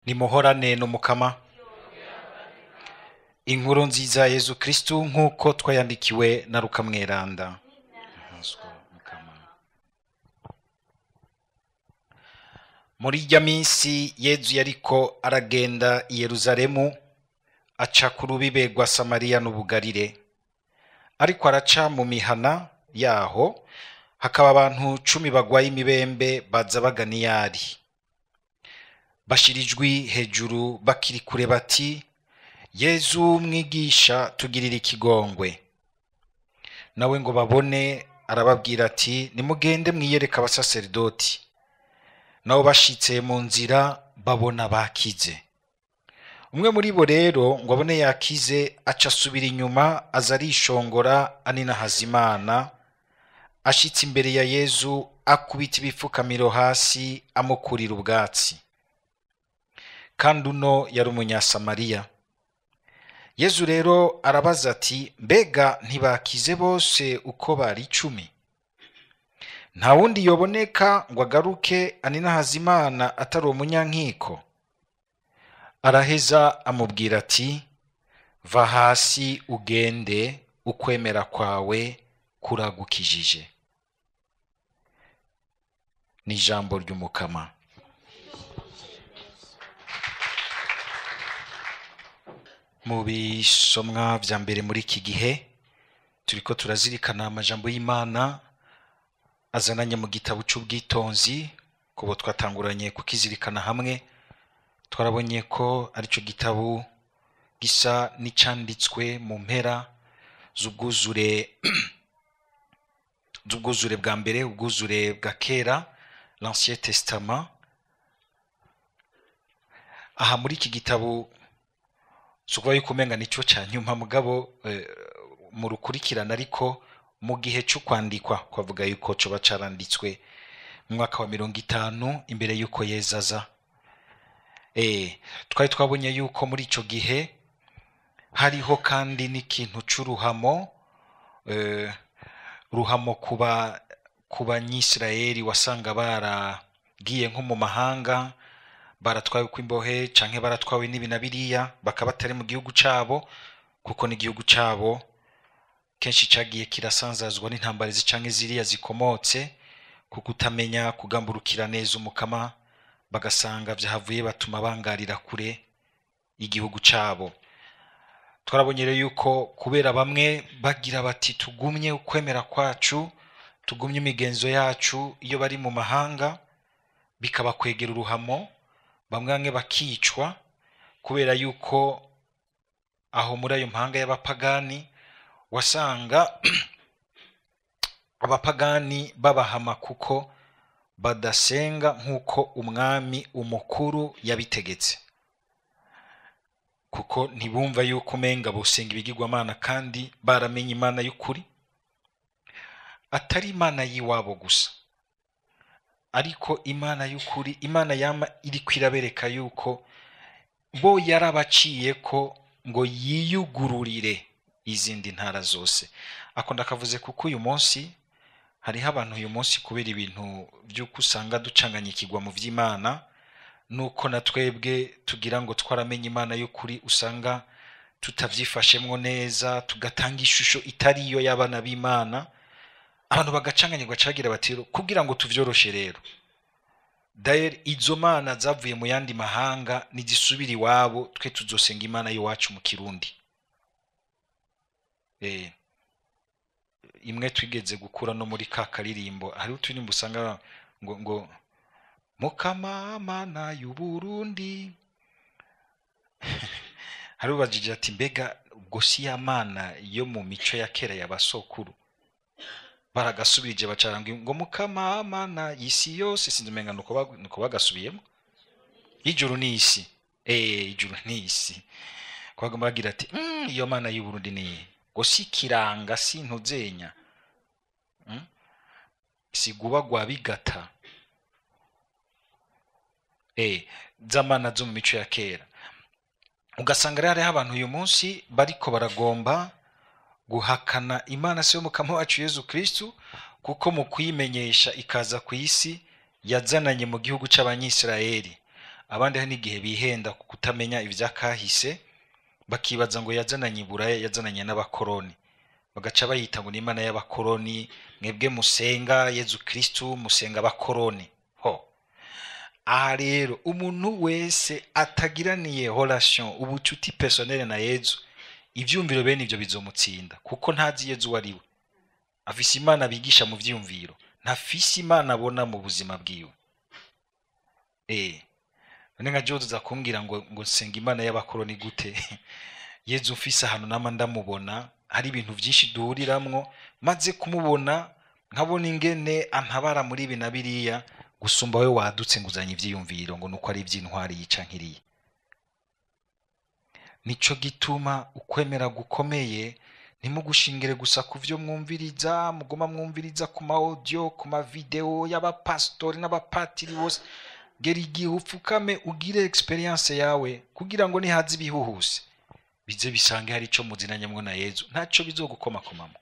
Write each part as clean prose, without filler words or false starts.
nimuhorane n'umukama. Inkuru nziza ya Yezu Kristu nk'uko twayandikiwe na Luka Mweranda. Muri irya minsi Yezu yariko aragenda i Yerusalemu, aca ku rubibe rwa Samariya n'Ubugarire. Ariko araca mu mihana yaho, hakaba abantu 10 bagwaye imibembe baza bagana iyari. Bashira ijwi hejuru bakiri kure bati, Yezu mwigisha tugirira ikigongwe. Nawe ngo babone arababwira ati, nimugende mwiyereka abasaserdoti. Nabo bashitse mu nzira babona bakize. Umwe muri bo rero ngo abone yakize, aca asubira inyuma aza arishongora aninahaza Imana. Ashitse imbere ya Yezu akubita ibifukamiro hasi amukurira ubwatsi. Kandi uno yari umunyasamariya. Yezu rero arabaza ati, mbega ntibakize bose uko bari 10? Nta wundi yoboneka ngo agaruke aninahaza Imana atari umunyankiko? Araheza amubwira ati, va hasi ugende, ukwemera kwawe kuragukijije. Ni ijambo ry'umukama. Mu bisomwa vya mbere muri iki gihe turiko turazirikana amajambo y'Imana azananye mu gitabo c'ubwitonzi. Kubo twatanguranye kukizirikana hamwe, twarabonye ko arico gitabo gisa n'icanditswe mu mpera z'ubwuzure bwa mbere, ubwuzure bwa kera, l'Ancien Testament. Aha muri iki gitabo sukuba yuko umenga nico cyanyuma mugabo mu rukurikirana, ariko mu gihe cyo kwandikwa kwavuga yuko cyo bacaranditswe mu mwaka wa 50 imbere yuko Yezaza. Twari twabonye yuko muri ico gihe hariho kandi n'ikintu c'uruhamo, ruhamo kuba Nyisirayeli wasanga baragiye nko mu mahanga, baratwawe kw'imbohe canke baratwawe n'ibinabiriya, bakaba batari mu gihugu cabo, kuko n'igihugu cabo kenshi cagiye kirasanzazwa n'intambara canke ziriya zikomotse ku kutamenya kugamburukira neza umukama, bagasanga vyahavuye batuma bangarira kure igihugu cabo. Twarabonye rero yuko kubera bamwe bagira bati tugumye ukwemera kwacu, tugumye imigenzo yacu iyo bari mu mahanga, bikaba kwegera uruhamo, bamwe bakicwa kubera yuko aho muri ayo mpanga y'abapagani wasanga abapagani babahama kuko badasenga nk'uko umwami umukuru yabitegetse, kuko ntibumva yuko umenga bosenga ibigirwamana kandi baramenye Imana y'ukuri, atari Imana yiwabo gusa, ariko Imana y'ukuri, Imana yama iri kwirabereka yuko bo yarabaciye ko ngo yiyugururire izindi ntara zose. Ako ndakavuze kuko uyu munsi hariho abantu uyu munsi kubera ibintu by'uko usanga ducanganyikirwa mu vy'Imana, nuko natwebwe tugira ngo twaramenye Imana y'ukuri usanga tutavyifashemwo neza, tugatanga ishusho itariyo y'abana b'Imana. Abantu bagacanganyirwa cagira bati kugira ngo tuvyoroshe rero, daire izo mana zavuye mu yandi mahanga nizisubira iwabo, twe tuzosenga Imana y'iwacu mu Kirundi. Imwe twigeze gukura no muri ka karirimbo, hari uturirimbo usanga ngo Mukama Mana y'u Burundi. Hari ubajije ati mbega ubwo si ya Mana yo mu mico ya kera y'abasokuru? Baragasubirije bacaranga ngo Mukama Mana y'isi yose, sinzumenga nuko bagasubiyemo ijuru n'isi. Ijuru n'isi kwagomba bagira ati iyo Mana y'u Burundi ni ngo si kiranga, si ntuzenya, siguba gwa bigata. Zamana zo mu mico ya kera. Ugasanga rero hariho abantu uyu munsi bariko baragomba guhakana Imana se y'umukama wacu Yezu Kristu, kuko mu kuyimenyesha ikaza ku isi yazananye mu gihugu c'abanyisirayeli. abandi hari n'igihe bihenda ku kutamenya ivyakahise, bakibaza ngo yazananye Iburaya, yazananye n'abakoroni, bagaca bayita ngo ni imana y'abakoroni, mwebwe musenga Yezu Kristu musenga abakoroni. Ho, aha rero umuntu wese atagiraniye relation, ubucuti personnel na Yezu, ivyumviro bene ivyo bizomutsinda, kuko ntazi Yezu wariwe. Afise imana bigisha mu vyumviro, ntafise imana abona mu buzima bwiwe. None nka Jozo za kumbwira ngo nsenga imana y'abakoroni gute? Yezu mfise ahantu nama ndamubona, hari ibintu vyinshi duhuriramwo, maze kumubona nkabona ingene antabara muri ibi na biriya, gusumba we wadutse nguzanye ivyiyumviro ngo nuko ari ivy'intwari yica nkiriye. Nico gituma ukwemera gukomeye ntimugushingire gusa ku vyo mwumviriza, muguma mwumviriza ku ma audio, ku ma video y'abapastori n'abapatiri bose. Gera igihe upfukame ugire experience yawe, kugira ngo nihaze ibihuhuse bize bisange hari ico muzinanyemwo na Yezu, ntaco bizogukomakomamo.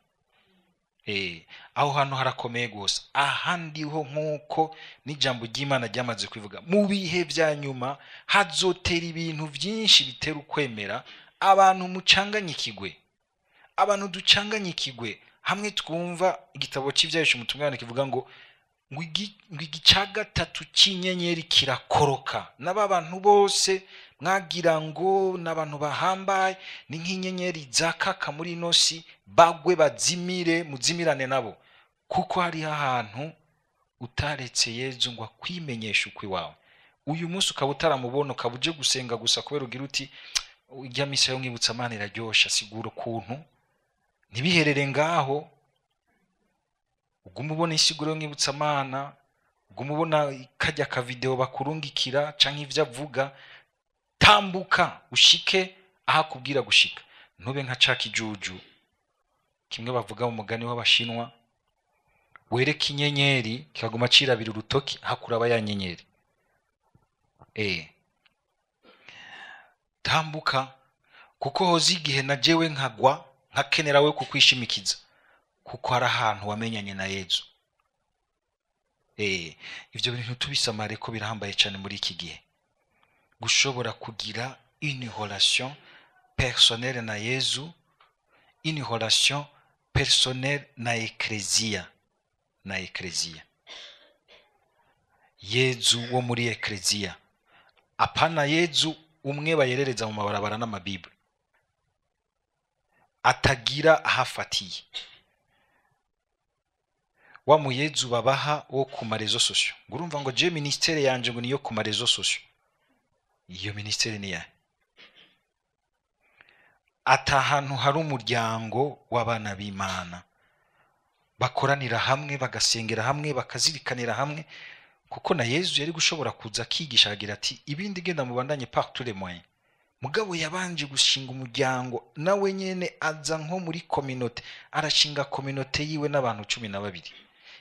Aho hantu harakomeye gusa. Ahandi ho nkuko n'ijambo ry'Imana ryamaze kwivuga, mu bihe vya nyuma hazotera ibintu vyinshi bitera ukwemera, abantu mucanganyikigwe, abantu ducanganyikigwe hamwe. Twumva igitabo c'Ivyahishwe mu Tungane kivuga ngo igica gatatu c'inyenyeri kirakoroka, n'aba bantu bose mwagira ngo n'abantu bahambaye, ni nk'inyenyeri zakaka muri ino si, bagwe bazimire, muzimirane nabo, kuko hari ahantu utaretse Yezu ngo akwimenyeshe ukwi wawe. Uyu munsi ukaba utaramubona, ukaba uje gusenga gusa kubera ugira uti irya misa yo nkibutsa Imana iraryosha, sigura ukuntu ntibiherere ngaho. Uguma ubona isiguro yo nkibutsa Imana, uguma ubona kajya ka video bakurungikira canke ivyo avuga. Tambuka ushike aha kubwira gushika, ntube nka ca kijuju kimwe bavuga mu mugani w'Abashinwa, wereka inyenyeri kikaguma cirabira urutoki hakuraba ya nyenyeri. Tambuka, kuko hozi igihe na jewe nkagwa nkakenera we kukwishimikiza, kuko hari ahantu wamenyanye na Yezu. Ivyo bintu tubisamare ko birahambaye cyane muri iki gihe, gushobora kugira une relation personnelle na Yezu, une relation personnelle na eklezia, na eklezia. Yezu wo muri eklezia, apana Yezu umwe bayerereza mu mabarabara n'amabible, atagira ahafatiye. Wa mu Yezu babaha wo ku marezo sociaux, ngurumva ngo je ministere yanje ngo niyo ku marezo sociaux. Iyo ministere ni ya atahantu hari umuryango w'abana b'Imana bakoranira hamwe, bagasengera hamwe, bakazirikanira hamwe, kuko na Yezu yari gushobora kuza akigisha agira ati ibindi genda mubandanye par tous les moyens. Mugabo yabanje gushinga umuryango, nawe nyene aza nko muri communauté, arashinga communauté yiwe n'abantu 12.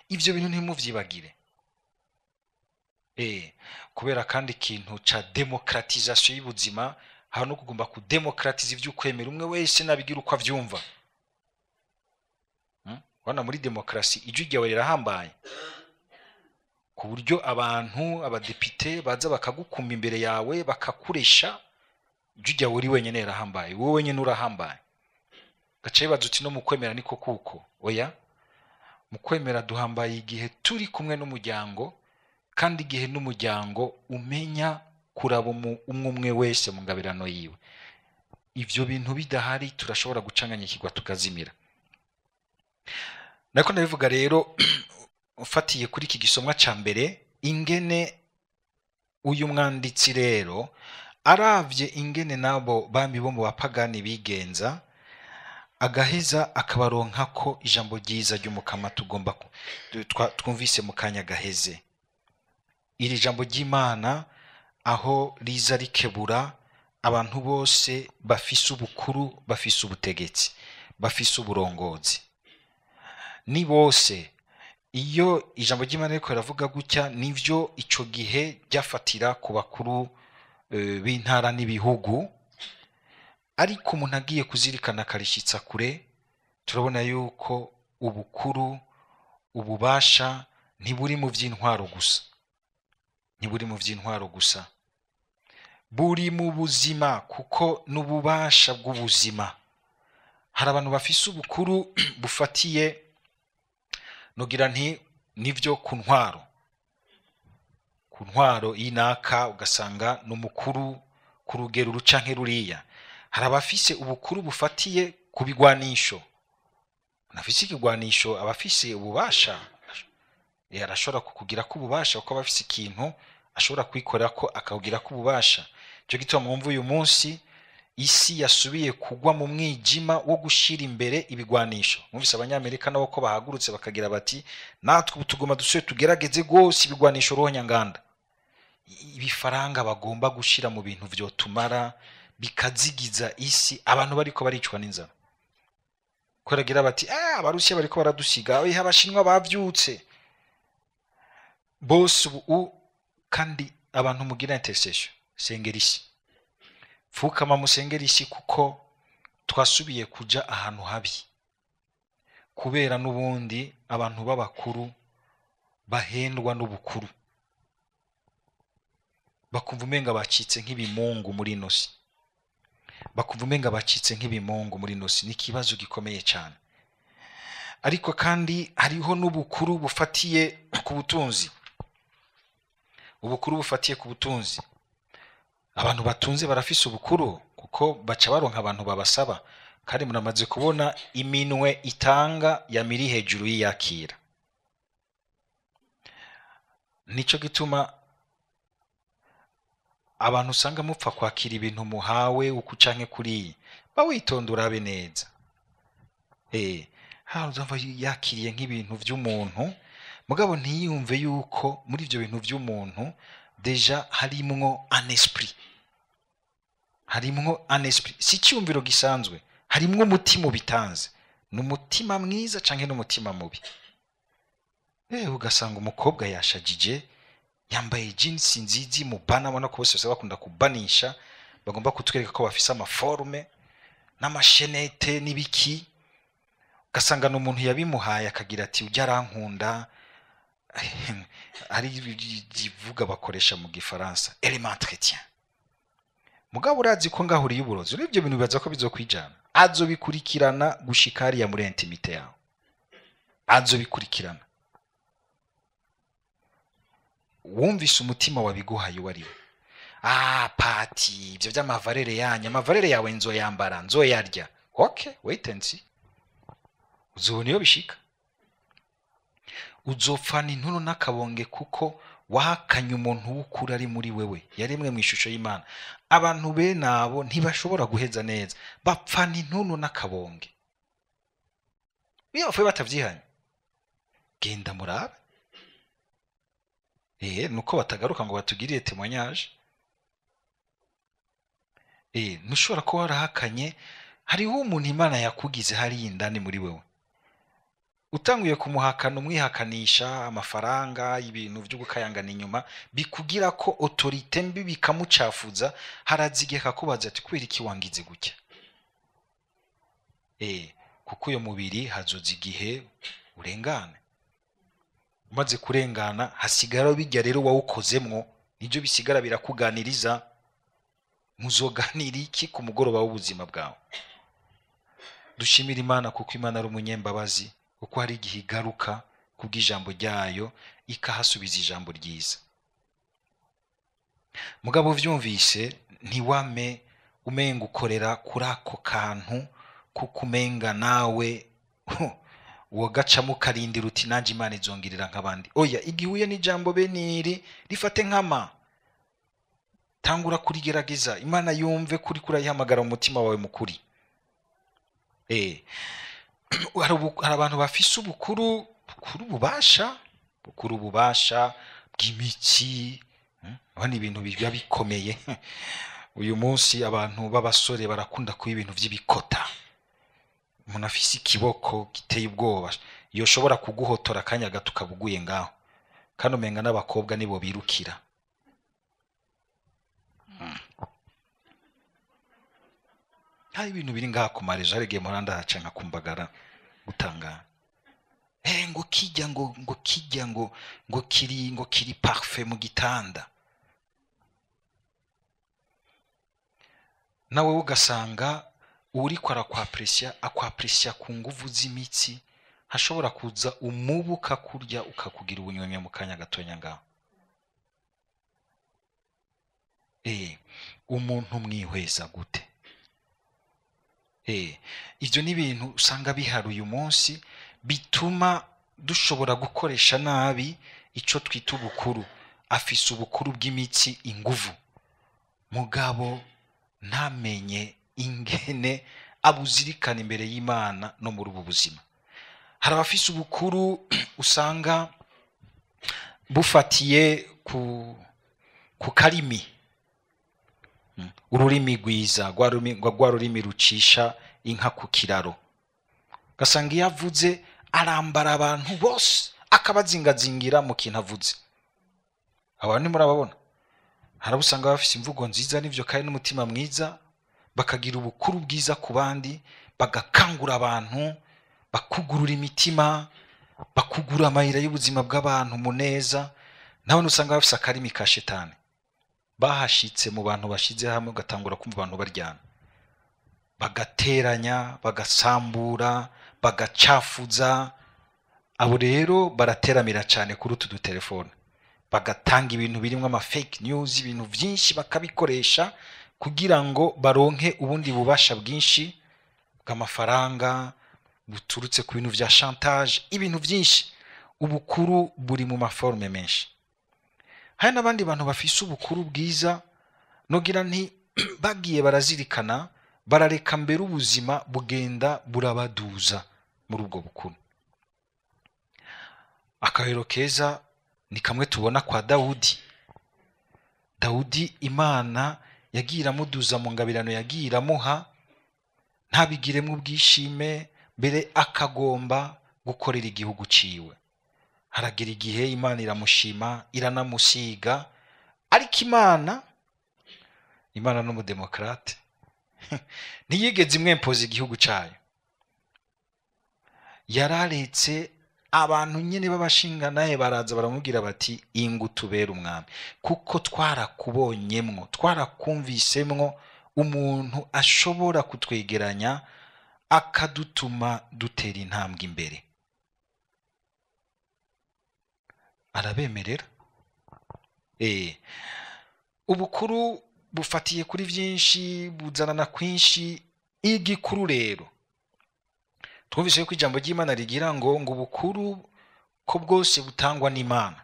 Ivyo bintu ntimuvyibagire. Kubera kandi ikintu ca demokratisation y'ubuzima, hano kugomba kudemokratiza ivy'ukwemera umwe wese nabigira uko avyumva. Wana muri demokrasi ijwi ryawe rirahambaye, ku buryo abantu abadepite baza bakagukuma imbere yawe bakakuresha, ijwi ryawe uri wenyene rirahambaye, wowe wenyene urahambaye. Gace baza uti no mu kwemera niko kuko. Oya, mu kwemera duhambaye igihe turi kumwe n'umuryango, kandi igihe n'umuryango umenya kuraba umwe wese mu ngabirano yiwe. Ivyo bintu bidahari turashobora gucanganyikirwa tukazimira. Nako ndabivuga rero ufatiye kuri iki gisomwa ca mbere, ingene uyu mwanditsi rero aravye ingene nabo bami bo mu bapagani bigenza, agaheza akabaronka ko ijambo ryiza ry'umukama tugomba twumvise mu kanya gaheze. Iri jambo ry'Imana aho riza rikebura abantu bose bafise ubukuru, bafise ubutegetsi, bafise uburongozi. Ni bose, iyo ijambo ry'Imana riko ravuga gutya, nivyo ico gihe ryafatira ku bakuru b'intara n'ibihugu, ariko umuntu agiye kuzirikana karishitsa kure, turabona yuko ubukuru, ububasha ntiburi mu vy'intwaro gusa, ntiburi mu vy'intwaro gusa. buri mu buzima kuko n'ububasha bw'ubuzima. Hari abantu bafise ubukuru bufatiye nogira nti nivyo ku ntwaro y'inaka, ugasanga n'umukuru ku rugero rucanke ruriya. Hari abafise ubukuru bufatiye ku bigwanisho, nafise ikigwanisho abafise ububasha arashobora kukugira ko ububasha kuko abafise ikintu ashobora kwikorera ko akawugira ko ububasha. Cyo gituma mwumva uyu munsi isi yasubiye kugwa mu mwijima wo gushira imbere ibigwanisho. Mwumvise abanyamerika nabo ko bahagurutse bakagira bati natwe tugoma dusuye tugerageze gose ibigwanisho rohonyanganda. Ibifaranga bagomba gushira mu bintu vyo tumara bikazigiza isi, abantu bariko baricwa n'inzara. Kweragira bati abarusiya bariko baradusiga, oya abashinwa bavyutse. Bose ubu kandi abantu mugira intercession, sengera isi. Fukama musengera isi kuko twasubiye kuja ahantu habi. Kubera n'ubundi abantu b'abakuru bahendwa n'ubukuru. Bakumva umenga bacitse nk'ibimungu muri nosi. Bakumva umenga bacitse nk'ibimungu muri nosi. Ni kibazo gikomeye cyane. Ariko kandi hariho n'ubukuru bufatiye ku butunzi. Ubukuru bufatiye ku butunzi. Abantu batunze barafise ubukuru kuko baca baronka abantu babasaba, kandi muramaze kubona iminwe itanga yamiri hejuru y'iyakira. Nico gituma abantu usanga mupfa kwakira ibintu muhawe ukucanke kuri bawitondura abe neza. Uzumva yakiriye nk'ibintu vy'umuntu, mugabo ntiyumve yuko muri ivyo bintu vy'umuntu deja harimwo un esprit. Harimwo un esprit. Si cyumviro gisanzwe, harimwo umutima ubitanze. N'umutima mwiza canke n'umutima mubi. Ugasanga umukobwa yashajije, yambaye jeans nzizi mubana, abona ko bose bakunda kubanisha, bagomba kutwereka ko bafise amaforme n'amashenete n'ibiki. Ugasanga n'umuntu yabimuhaye akagira ati ujya arankunda. Ari ivuga bakoresha mu gifaransa element chrétien. Mugabo urazi ko ngahuri y'uburozi, n'ibyo bintu bibaza ko bizokwijana. Azobikurikirana gushikari ya muri intimité yawe. Azobikurikirana. Wumvise umutima wabiguhaye wariwe. Pati, ibyo by'amavarere yanyu, amavarere yawe nzoyambara, nzoyarya. Okay, wait and see. Uzobona iyo bishika. Uzopfana intuno n'akabonge kuko wahakanye umuntu w'ukuri ari muri wewe, yaremwe mu ishusho y'Imana. Abantu be nabo ntibashobora guheza neza, bapfana intuno n'akabonge. Iyo bafuye batavyihanye, genda murabe. Nuko batagaruka ngo batugiriye témoignage. Nushobora kuba warahakanye, hariho umuntu Imana yakugize hari indani muri wewe. Utanguye kumuhakana umwihakanisha amafaranga, ibintu byo gukayangana inyuma, bikugira ko autorité mbi bikamucafuza, harazigeka kubaza ati kubera iki wangize gutya. Kuko uyo mubiri hazoza igihe urengane. Umaze kurengana hasigara bijya rero wawukozemwo, nibyo bisigara birakuganiriza. Muzoganira iki ku mugoroba w'ubuzima bwawe? Dushimira Imana kuko Imana ari umunyembabazi, kuko hari igihe igaruka kubw'ijambo ryayo ikahasubiza ijambo ryiza. Mugabo vyumvise ntiwame umenga ukorera kuri ako kantu kuko umenga nawe wogacamo karindira uti nanje Imana izongirira nk'abandi. Oya, igihuye n'ijambo beniri rifate nkama, tangura kurigerageza. Imana yumve kuri kurayihamagara mu mutima wawe mukuri. Hari abantu bafise ubukuru bubasha bw'imitsi, abandi ibintu biba bikomeye. Uyu munsi abantu b'abasore barakunda kuba ibintu vy'ibikota. Umuntu afise ikiboko giteye ubwoba, yoshobora kuguhotora akanya gato ukabuguye ngaho, kandi umenga n'abakobwa nibo birukira. Hari ibintu biri ngaha ku marezo, hari igihe muranda haca nka kumbagara gutangana. Ngo kijya ngo kiri parfait mu gitanda. nawe ugasanga uriko akwapresya ku nguvu z'imitsi, hashobora kuza umubu ukakurya ukakugira ubunyomya mu kanya gatonya ngaho. Umuntu mwihweza gute? Ivyo ni ibintu usanga bihari uyu munsi bituma dushobora gukoresha nabi ico twita ubukuru. Afise ubukuru bw'imitsi, inguvu, mugabo ntamenye ingene abuzirikana imbere y'Imana no muri ubu buzima. Hari abafise ubukuru usanga bufatiye ku karimi, ururimi rwiza, rwa rurimi rucisha inka ku kiraro. Gasanga iyo avuze arambara abantu bose akabazingazingira mu kintu avuze. Abantu murababona, hari usanga bafise imvugo nziza n'ivyo kandi n'umutima mwiza, bakagira ubukuru bwiza ku bandi, bagakangura abantu, bakugurura imitima, bakugura amayira y'ubuzima bw'abantu muneza. Naho usanga bafise akarimi ka shetani, bahashitse mu bantu bashize hamwe, ugatangura kumva abantu baryana, bagateranya, bagasambura, bagacafuza. Abo rero barateramira cyane kuri utu dutelefone, bagatanga ibintu birimo ama fake news, ibintu byinshi bakabikoresha kugira ngo baronke ubundi bubasha bwinshi bw'amafaranga buturutse ku bintu vya chantage, ibintu byinshi. Ubukuru buri mu maforme menshi. Hari n'abandi bantu bafise ubukuru bwiza, nogira nti bagiye barazirikana, barareka mbere ubuzima bugenda burabaduza muri ubwo bukuru. Akahero keza ni kamwe tubona kwa Dawudi. Dawudi Imana yagiye iramuduza mu ngabirano, yagiye iramuha, ntabigiremo ubwishime, mbere akagomba gukorera igihugu ciwe. Haragira igihe Imana iramushima, iranamusiga, ariko Imana n'umudemokrate ntiyigeze imwempoza igihugu cayo. Yararetse abantu nyene b'abashinga naye baraza baramubwira bati ingu tubera umwami, kuko twarakubonyemwo, twarakumvisemwo umuntu ashobora kutwegeranya akadutuma dutera intambwe imbere. Arabemerera. Ubukuru bufatiye kuri vyinshi, buzanana kwinshi. Igikuru rero twumvise yuko ijambo ry'Imana rigira ngo ubukuru ko bwose butangwa n'Imana.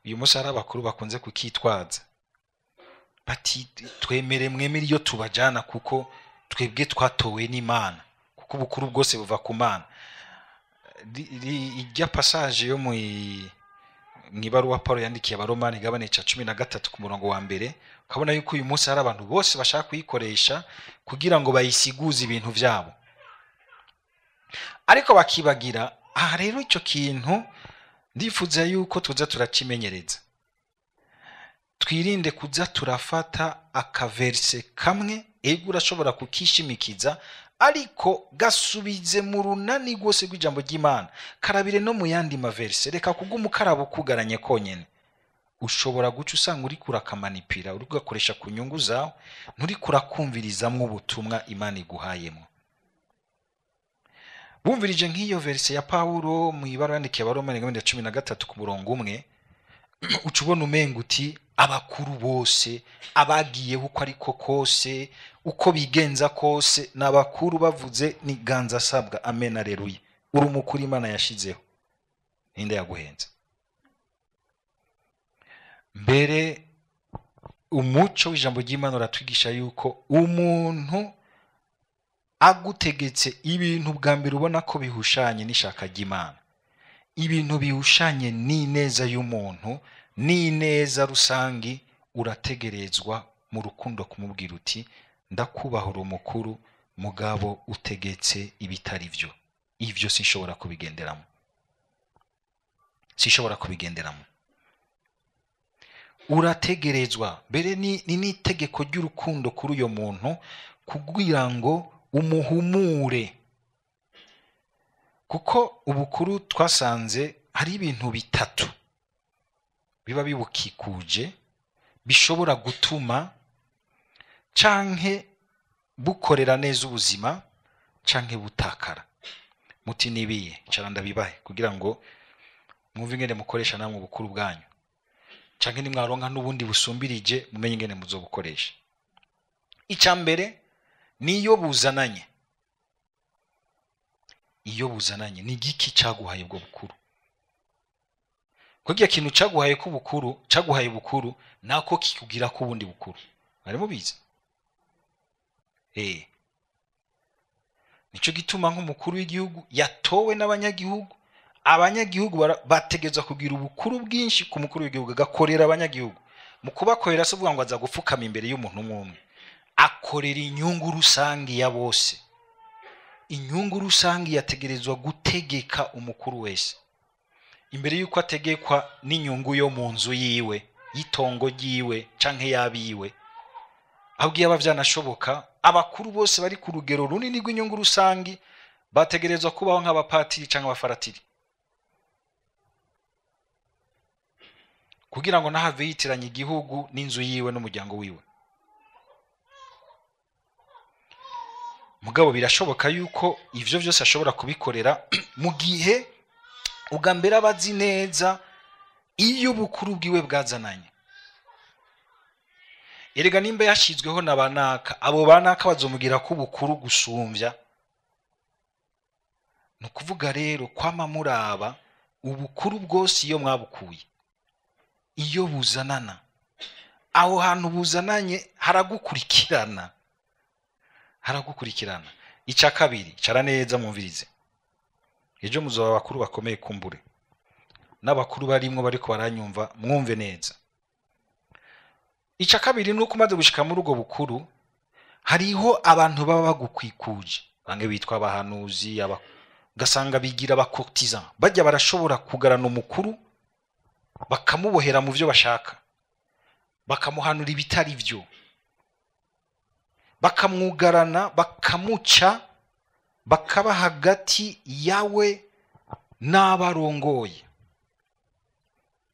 Uyu munsi hari abakuru bakunze kukitwaza bati twemere mwemere iyo tubajana kuko twebwe twatowe n'Imana, kuko ubukuru bwose buva ku Mana. Ijya passage yo mwibaruwa Paulo yandikiye abaromani gabane ca 13 ku murongo wa mbere, ukabona yuko uyu munsi hari abantu bose bashaka kuyikoresha kugira ngo bayisiguze ibintu vyabo, ariko bakibagira. Aha rero icyo kintu ndifuza yuko tuza turacimenyereza. Twirinde kuza turafata akaverse kamwe, ego urashobora kukishimikiza, ariko gasubize mu runani rwose rw'ijambo ry'Imana. Karabire no mu yandi maverse, reka kugumukarabo kugaranye konyene. Ushobora guca usanga uri kurakamanipira, uri kugakoresha ku nyungu zawe, nturi kurakumvirizamwo ubutumwa Imana iguhayemo. Bumvirije nk'iyo verse ya Paulo mu ibara yandikiye abaromani 13 ku murongo umwe, ucubona umenga uti abakuru bose abagiyeho uko ariko kose, uko bigenza kose, n'abakuru bavuze ni ganza sabwa. Amen, aleluya. Uri umukuru Imana yashizeho, ninde yaguhenza? Mbere umuco w'ijambo ry'Imana uratwigisha yuko umuntu agutegetse ibintu bwa mbere ubona ko bihushanye n'ishaka ry'Imana, ibintu bihushanye n'ineza y'umuntu, n'ineza rusangi, urategerezwa mu rukundo kumubwira uti ndakubahura umukuru, mugabo utegetse ibitari byo, ivyo sinshobora kubigenderamo, sinshobora kubigenderamo. Urategerezwa mbere ni n'itegeko ry'urukundo kuri uyo muntu kugira ngo umuhumure, kuko ubukuru twasanze hari ibintu bitatu biba bibukikuje bishobora gutuma canke bukorera neza ubuzima canke butakara. Muti nibiye cara ndabibahe kugira ngo mwumve ingene mukoresha namwe ubukuru bwanyu, canke nimwaronka n'ubundi busumbirije mumenye ingene muzobukoresha. Ica mbere niyo buzananye. Iyo buzananye ni igiki caguhaye ubwo bukuru? Kugira kintu caguhaye ko bukuru, caguhaye bukuru nako kikugira ko ubundi bukuru. Bari mubizi? Nico gituma nk'umukuru w'igihugu yatowe n'abanyagihugu, abanyagihugu bategezwa kugira ubukuru bwinshi ku mukuru w'igihugu, agakorera abanyagihugu. Mu kubakorera se uvuga ngo aza gufukama imbere y'umuntu umwe, akorera inyungu rusangi ya bose. Inyungu rusangi yategerezwa gutegeka umukuru wese imbere yuko ategekwa n'inyungu yo mu nzu yiwe, yitongo ryiwe canke yabiwe. Abwiye abavyanashoboka abakuru bose bari ku rugero runini rw'inyungu rusangi bategerezwa kubaho nk'abapatiri canke abafaratiri, kugira ngo nahave yitiranya igihugu n'inzu yiwe n'umuryango wiwe. Mugabo birashoboka yuko ivyo vyose ashobora kubikorera mu gihe ugambera abazi neza iyo bukuru bwiwe bwazananye. Erega nimba yashizweho na banaka, abo banaka bazomugira ko bukuru gusumvya. No kuvuga rero kwama muraba ubukuru bwose iyo mwabukuye, iyo buzanana, aho hantu buzananye haragukurikirana. Ica kabiri cara neza mumvirize, ejo muzoba abakuru bakomeye kumbure, n'abakuru barimwo bariko baranyumva mwumve neza. Ica kabiri nuko umaze gushika muri ubwo bukuru hariho abantu baba bagukwikuje, bange bitwa abahanuzi, gasanga bigira abacourtisan. Bajya barashobora kugarana umukuru bakamubohera mu vyo bashaka, bakamuhanura ibitari vyo, bakamwugarana, bakamuca, bakaba hagati yawe n'abarongoye,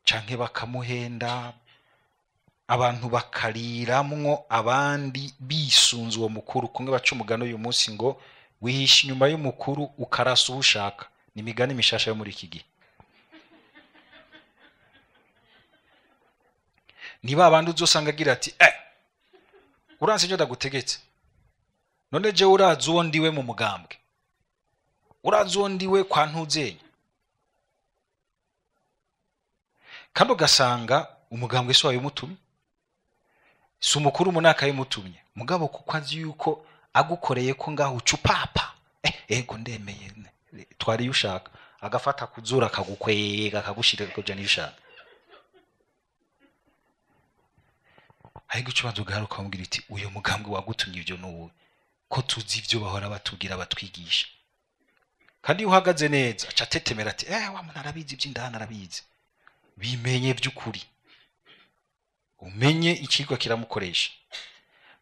canke bakamuhenda, abantu bakariramwo abandi bisunze uwo mukuru. Kumwe baca umugani uyu munsi ngo wihisha inyuma y'umukuru ukarasa ushaka. Ni imigani mishasha yo muri iki gihe. Niba abandi uzosanga agira ati uranse nyo ndagutegetse, none je urazi uwo ndiwe mu mugambwe, urazi uwo ndiwe kwa ntuzenya. Kandi ugasanga umugambwe so wabimutumye, si umukuru munaka yimutumye, mugabo kuko azi yuko agukoreye ko ngaho ucupapa, ego ndemeye twari yushaka, agafata kuzura akagukwega akagushira kuja nishaka. Ahiko ikibanza ugaharuka umbwira iti uyo mugambwe wagutumye ivyo nuwe, ko tuzi ivyo bahora batubwira batwigisha. Kandi uhagaze neza aca tetemera ati wa muntu arabizi ivy'indana arabizi. Bimenye vy'ukuri, umenye ikigwa kiramukoresha.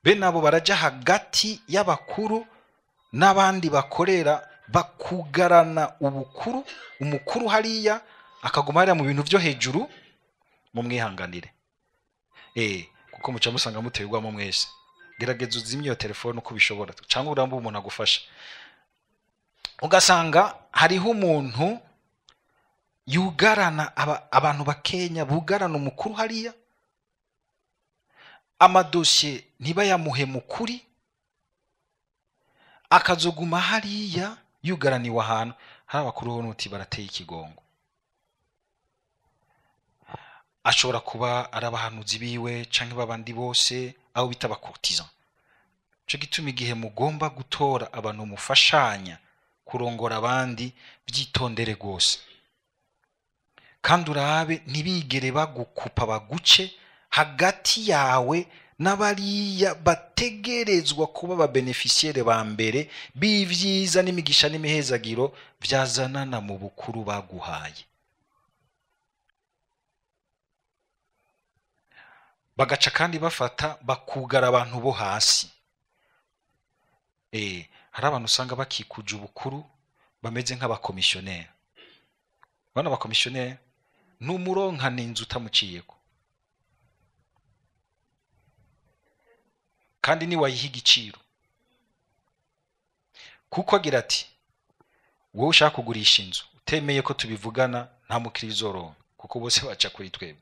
Bene abo baraja hagati y'abakuru n'abandi bakorera, bakugarana ubukuru. Umukuru hariya akaguma hariya mu bintu vyo hejuru, mu mwihanganire. Kuko muca musanga muterwamo mwese. Gerageza uzimye iyo telefone uko bishobora, cyangwa urambu umuntu agufasha. Ugasanga hariho umuntu yugarana abantu bakenya, bugarana umukuru hariya, amadosye ntiba yamuhe mukuri, akazoguma hariya yugaraniwe ahantu. Hari abakuru bo nuti barateye ikigongo. Ashobora kuba ari abahanuzi biwe canke babandi bose aho bita abacourtisan. Cyo gituma igihe mugomba gutora abantu mufashanya kurongora abandi, byitondere gose. Kandi urabe ntibigere bagukupa baguce hagati yawe n'abariya bategerezwa kuba ba beneficiaire ba mbere b'ivyiza n'imigisha n'imihezagiro vyazanana mu bukuru baguhaye. Bagaca kandi bafata bakugara abantu bo hasi. Hari abantu usanga bakikuje ubukuru bameze nk'abakomisiyoneri. Bana bakomisiyoneri n'umuronkana inzu utamuciyeko. kandi niwayiha igiciro. Kuko agira ati wowe ushaka kugurisha inzu utemeye ko tubivugana nta mukiriya uzoronka, kuko bose baca kuri twebwe.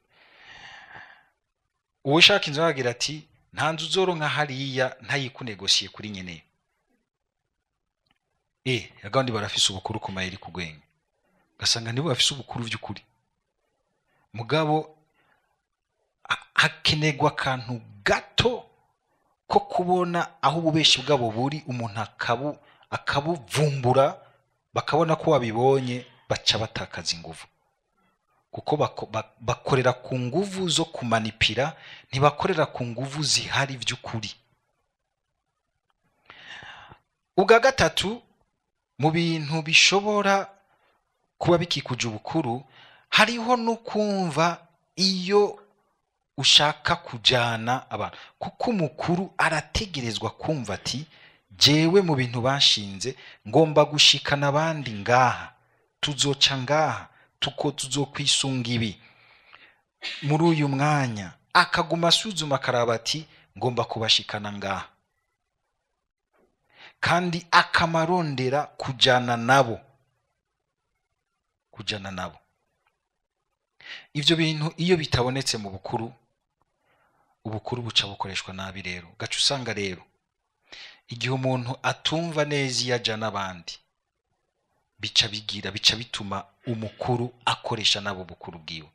Uwo ushaka inzu agira ati nta nzu uzoronka hariya ntayikunegosiye kuri nyene. Yagandi barafise ubukuru ku mayeri kugwenga, gasanga nibo bafise ubukuru vy'ukuri. Mugabo hakenegwa akantu gato ko kubona aho ububeshi bwabo buri, umuntu akabuvumbura, bakabona ko wabibonye, baca batakaza inguvu. Kuko bakorera ku nguvu zo kumanipira, ntibakorera ku nguvu zihari vy'ukuri. Ubwa gatatu, mu bintu bishobora kuba bikikuje ubukuru, hariho no kumva iyo ushaka kujana abantu. Kuko umukuru arategerezwa kumva ati jewe mu bintu bashinze ngomba gushikana abandi ngaha, tuzoca ngaha, tuzokwisunga ibi. Muri uyu mwanya akaguma asuzuma akaraba ati ngomba kubashikana ngaha, kandi akamarondera kujana nabo. Ivyo bintu iyo bitabonetse mu bukuru, ubukuru buca bukoreshwa nabi. Rero gaca usanga rero igihe umuntu atumva neza iyo ajana abandi, bica bituma umukuru akoresha nabo bukuru bwiwe,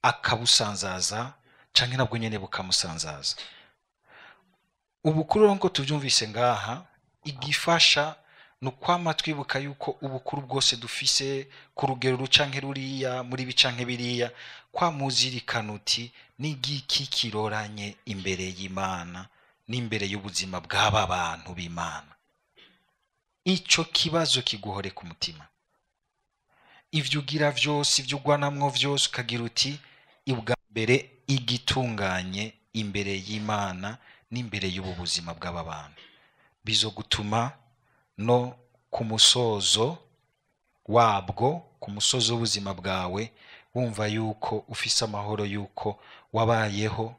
akabusanzaza canke nabwo nyene bukamusanzaza. Ubukuru nko tuvyumvise ngaha, igifasha nukwama twibuka yuko ubukuru bwose dufise ku rugero rucanke ruriya, muri bicanke biriya, kwa muzirikana uti n'igiki kiroranye imbere y'Imana n'imbere y'ubuzima bw'aba bantu b'Imana. Ico kibazo kiguhore ku mutima. Ivyo ugira vyose, ivyo ugwanamwo vyose, ukagira uti ubwa mbere igitunganye imbere y'Imana n'imbere y'ubu buzima bw'aba bantu. Bizogutuma no ku musozo wabwo, ku musozo w'ubuzima bwawe, wumva yuko ufise amahoro, yuko wabayeho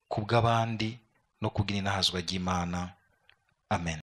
kubw'abandi no kugira inahazwa ry'Imana. Amen.